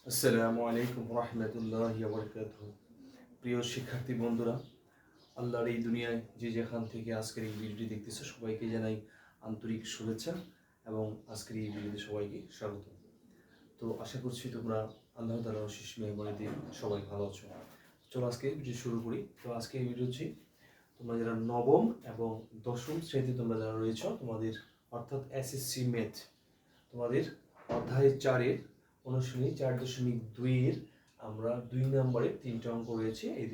আসসালামু আলাইকুম রহমতুল্লাহি ওয়া বারাকাতুহু। প্রিয় শিক্ষার্থী বন্ধুরা, আল্লাহর এই দুনিয়ায় যে যেখান থেকে আজকের এই ভিডিওটি দেখতেছো সবাইকে জানাই আন্তরিক শুভেচ্ছা এবং আজকের এই ভিডিওতে সবাইকে স্বাগত। তো আশা করছি তোমরা আল্লাহ তাআলার অশেষ মেহেরবানিতে সবাই ভালো আছো। চলো আজকে ভিডিও শুরু করি। তো আজকে এই ভিডিও হচ্ছে তোমরা যারা নবম এবং দশম শ্রেণীতে তোমরা যারা রয়েছো, তোমাদের অর্থাৎ এসএসসি ম্যাথ তোমাদের অধ্যায় 4-এর অনুশীলনী 4.2-এর আমরা 2 নম্বরে 3টা অঙ্ক রয়েছে। এই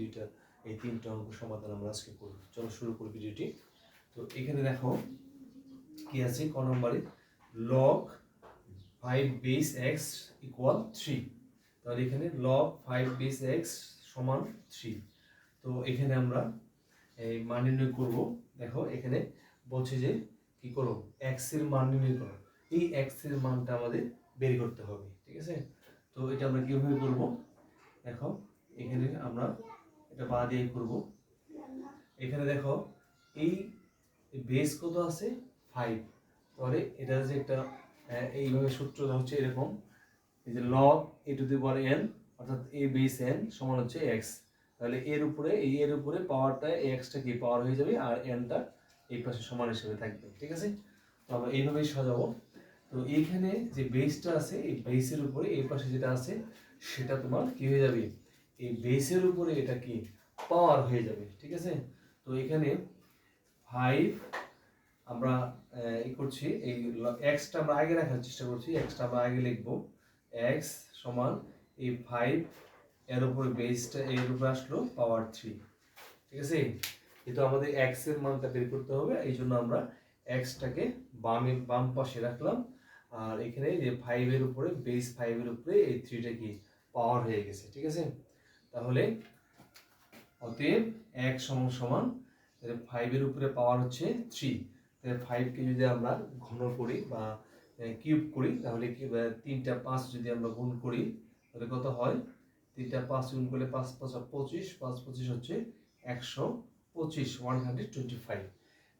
3টা অঙ্ক সমাধান আমরা আজকে করব। চলো শুরু করি ভিডিওটি। তো এখানে দেখো কি আছে, ক নম্বরে log 5 base x equal 3। তাহলে এখানে log 5 base x সমান 3। তো এখানে আমরা এই মান নির্ণয় করব। দেখো এখানে বলছে যে কি করো, x এর মান নির্ণয় করো। এই x এর মানটা আমাদের বের করতে হবে, ঠিক আছে? তো এটা আমরা কিভাবে করব? দেখো এখানে আমরা এটা বাঁ দিয়ে করব। এখানে দেখো এই বেস কত আছে 5। তাহলে এটা যে একটা এইভাবে সূত্রটা হচ্ছে এরকম, এই যে log a to the power n অর্থাৎ a বেস n সমান হচ্ছে x। তাহলে এর উপরে পাওয়ারটা x টা কি পাওয়ার হয়ে যাবে আর n টা এই পাশে সমান হিসেবে থাকবে, ঠিক আছে? তো আমরা এইভাবেই সাজাবো। তো এইখানে যে বেসটা আছে এই বেসের উপরে এই পাশে যেটা আছে সেটা তোমার কি হয়ে যাবে, এই বেসের উপরে এটা কি পাওয়ার হয়ে যাবে, ঠিক আছে? তো এখানে 5 আমরা এই করছি, এই x টা আমরা আগে রাখার চেষ্টা করছি। x টা আমরা আগে লিখবো, x সমান এই 5 এর উপরে বেসটা এর উপরে আসলো পাওয়ার 3, ঠিক আছে? কিন্তু আমাদের x এর মানটা বের করতে হবে, এই জন্য আমরা x টাকে বাম পাশে রাখলাম। আর এখানে যে 5 এর উপরে বেস 5 এর উপরে এই 3 টা কি পাওয়ার হয়ে গেছে, ঠিক আছে? তাহলে অতএব x সমান সমান 5 এর উপরে পাওয়ার হচ্ছে 3। তাহলে 5 কে যদি আমরা ঘন করি বা কিউব করি তাহলে কি 3টা 5 যদি আমরা গুণ করি তাহলে কত হয়? 3টা 5 গুণ করলে 5 5 25, 5 25 হচ্ছে 125, 125,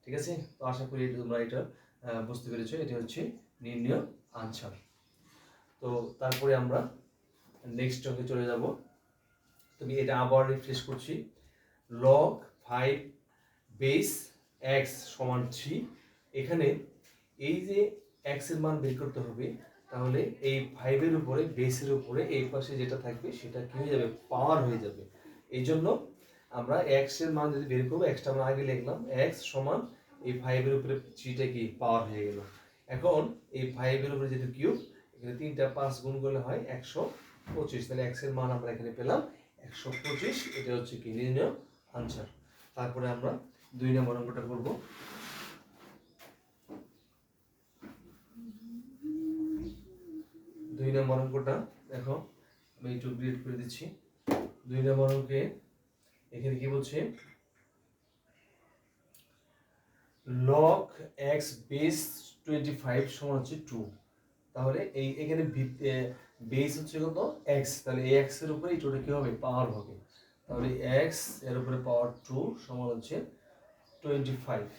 ঠিক আছে? তো আশা করি তোমরা এটা বুঝতে পেরেছো। এটা হচ্ছে নির্ণয় আনসার। তো তারপরে আমরা নেক্সট অঙ্কে চলে যাব। তুমি এটা আবার রিফ্রেশ করছি। log 5 বেস x সমান 3। এখানে এই যে x এর মান বের করতে হবে, তাহলে এই 5 এর উপরে বেসের উপরে এই পাশে যেটা থাকবে সেটা কি হয়ে যাবে, পাওয়ার হয়ে যাবে। এই জন্য আমরা x এর মান যদি বের করবো, x টা আমরা আগে লিখলাম, x সমান এই 5 এর উপরে 3 টা কি পাওয়ার হয়ে গেল। এখন এই 5 এর উপরে যেহেতু কিউব, এখানে 3টা 5 গুণ করলে হয় 125। তাহলে x এর মান আমরা এখানে পেলাম 125। এটা হচ্ছে কি নির্ণয় আনসার। তারপরে আমরা 2 নম্বর অঙ্কটা করব। 2 নম্বর অঙ্কটা দেখো আমি একটু গ্রেড করে দিচ্ছি। 2 নম্বর অঙ্কে এখানে কি বলছে, log x বেস 25 সমান হচ্ছে 2। তাহলে এখানে বেস হচ্ছে কত, x। তাহলে এই x এর উপরে এই 2টা কি হবে, পাওয়ার হবে। তাহলে x এর উপরে পাওয়ার 2 সমান হচ্ছে 25।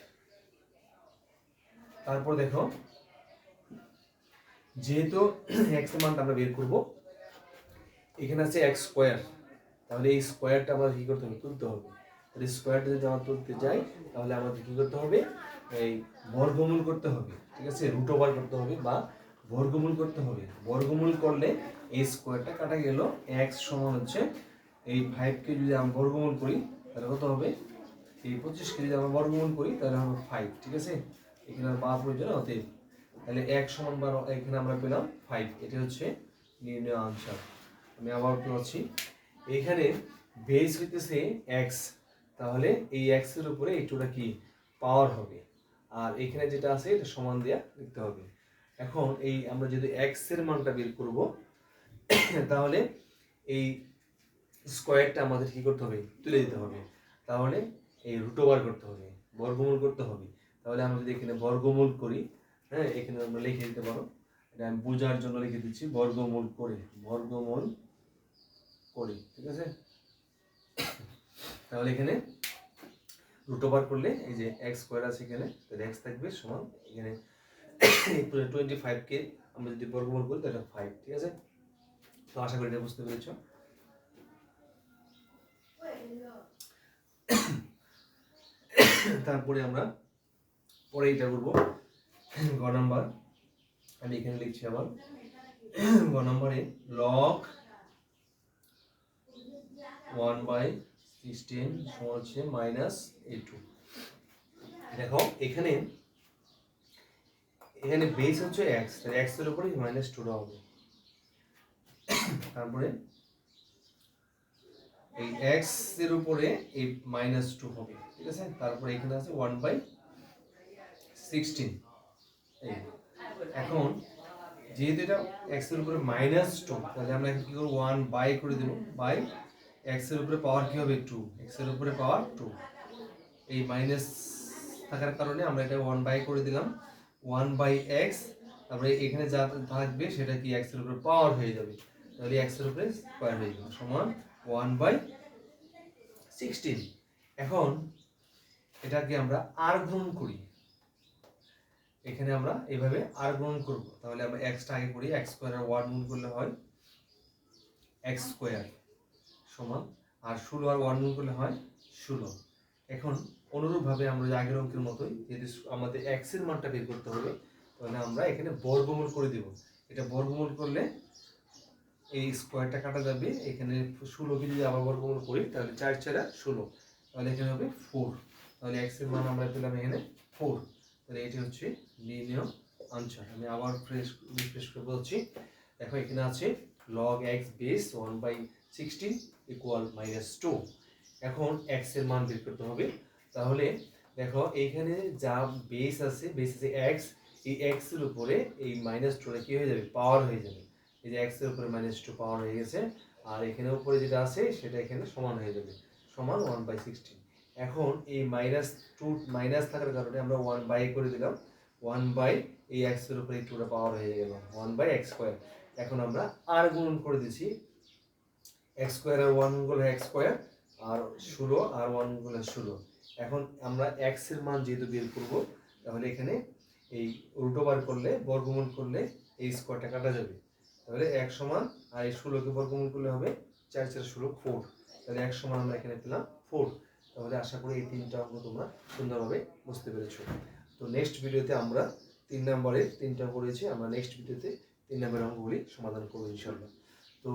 তারপর দেখো যেহেতু x এর মানটা আমরা বের করব, এখানে আছে x স্কয়ার। তাহলে এই স্কয়ারটা আমরা কি করতে হবে, তুলতে হবে। তাহলে স্কয়ারটা যদি আমরা তুলতে যাই তাহলে আমাদের কি করতে হবে, এই বর্গমূল করতে হবে, ঠিক আছে? রুট ওভার করতে হবে বা বর্গমূল করতে হবে। বর্গমূল করলে এই স্কয়ারটা কাটা গেল। x সমান হচ্ছে এই 5 কে যদি আমরা বর্গমূল করি তাহলে কত হবে, এই 25 কে যদি আমরা বর্গমূল করি তাহলে হবে 5, ঠিক আছে? এখানে আর বা প্রয়োজন অতএব তাহলে x সমান বা এখানে আমরা পেলাম 5। এটা হচ্ছে নির্ণয় আনসার। আমি আবার বলছি, এখানে বেস হইতেছে x, তাহলে এই x এর উপরে এই 2টা কি পাওয়ার হবে। আর এখানে যেটা আছে এটা সমান দেয়া লিখতে হবে। এখন এই আমরা যদি x এর মানটা বের করব, তাহলে এই স্কয়ারটা আমাদের কি করতে হবে, তুলে দিতে হবে। তাহলে এই রুট ওভার করতে হবে, বর্গমূল করতে হবে। তাহলে আমরা যদি এখানে বর্গমূল করি, হ্যাঁ এখানে আমরা লিখে দিতে পারো, এটা আমি বোঝার জন্য লিখে দিচ্ছি, বর্গমূল করে, বর্গমূল করি, ঠিক আছে? তাহলে এখানে রুট ওভার করলে এই যে x স্কয়ার আছে এখানে, তাহলে x থাকবে সমান এখানে 25 কে আমরা যদি বর্গমূল করি তাহলে 5, ঠিক আছে? তো আশা করি এটা বুঝতে পেরেছ। তারপরে আমরা পরে এটা করবো গ নাম্বার। আমি এখানে লিখছি আবার গ নাম্বারে লগ 1/16 সমান হচ্ছে -a2। দেখো এখানে বেস হচ্ছে x, তাহলে x এর উপরে -2টা হবে। তারপরে এই x এর উপরে এই -2 হবে, ঠিক আছে। তারপরে এখানে আছে 1/16। এই এখন যেহেতু এটা x এর উপরে -2, তাহলে আমরা এখন কি করব 1 করে দেব, বাই x এর উপরে পাওয়ার কি হবে 2, x এর উপরে পাওয়ার 2। এই মাইনাস থাকার কারণে আমরা এটা 1 করে দিলাম, 1/x। তারপরে এখানে যা থাকবে সেটা কি x এর উপরে পাওয়ার হয়ে যাবে, তাহলে x এর উপরে স্কয়ার হয়ে যাবে সমান 1/16। এখন এটাকে আমরা r গুণ করি, এখানে আমরা এইভাবে r গুণ করব। তাহলে আমরা x টা আগে করি, x স্কয়ার আর 1 গুণ করলে হয় x স্কয়ার সমান, আর 16 আর 1 গুণ করলে হয় 16। এখন অনুরূপভাবে আমরা আগের অঙ্কের মতোই যদি আমাদের x এর মানটা বের করতে হবে, তাহলে আমরা এখানে বর্গমূল করে দেব। এটা বর্গমূল করলে এই স্কয়ারটা কাটা যাবে, এখানে 16 কে যদি আবার বর্গমূল করি তাহলে 4 4 16, তাহলে এখানে হবে 4। তাহলে x এর মান আমরা পেলাম এখানে 4। তাহলে এটি হচ্ছে নির্ণয় আনসার। আমি আবার রিফ্রেশ করে বলছি। দেখো এখানে আছে log x বেস 1/16 ইকুয়াল -2। এখন x এর মান বের করতে হবে। তাহলে দেখো এইখানে যা বেস আছে x, এই x এর উপরে এই -2টা কি হয়ে যাবে, পাওয়ার হয়ে যাবে। এই যে x এর উপরে -2 পাওয়ার হয়ে গেছে, আর এখানে উপরে যেটা আছে সেটা এখানে সমান হয়ে যাবে, সমান 1/16। এখন এই -2 মাইনাস থাকার কারণে আমরা 1 করে দিলাম, 1 এই x এর উপরে 2টা পাওয়ার হয়ে গেল 1/x স্কয়ার। এখন আমরা r গুণ করে দিছি, x স্কয়ার আর 1 গুণ করলে x স্কয়ার, আর 16 আর 1 গুণ করলে 16। এখন আমরা x এর মান যেহেতু বের করব, তাহলে এখানে এই উল্টো বার করলে বর্গমূল করলে এই স্কয়ারটা কাটা যাবে, তাহলে 1 সমান, আর এই 16 কে বর্গমূল করলে হবে 4 4 16 4। তাহলে 1 সমান আমরা এখানে পেলাম 4। তাহলে আশা করি এই তিনটা অঙ্ক তোমরা সুন্দরভাবে বুঝতে পেরেছো। তো নেক্সট ভিডিওতে আমরা 3 নম্বরের 3টা করেছি, আমরা নেক্সট ভিডিওতে 3 নম্বরের অঙ্কগুলি সমাধান করব ইনশাআল্লাহ। তো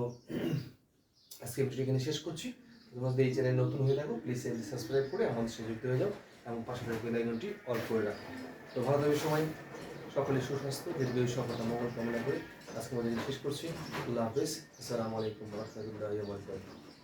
আজকে ভিডিও এখানে শেষ করছি। তোমরা যদি এই চ্যানেল নতুন হয়ে থাকো প্লিজ চ্যানেলটি সাবস্ক্রাইব করে আমাদের সাথে যুক্ত হয়ে যাও এবং পাশে থাকা বেল আইকনটি অল করে রাখো। তো ভালো থাকবে সবাই, সকলের সুস্বাস্থ্য দীর্ঘায়ু সফলতা মঙ্গল কামনা করে আজকে আমাদের শেষ করছি। আল্লাহ হাফেজ। আসসালামু আলাইকুম ওয়া রাহমাতুল্লাহি ওয়া বারাকাতুহু।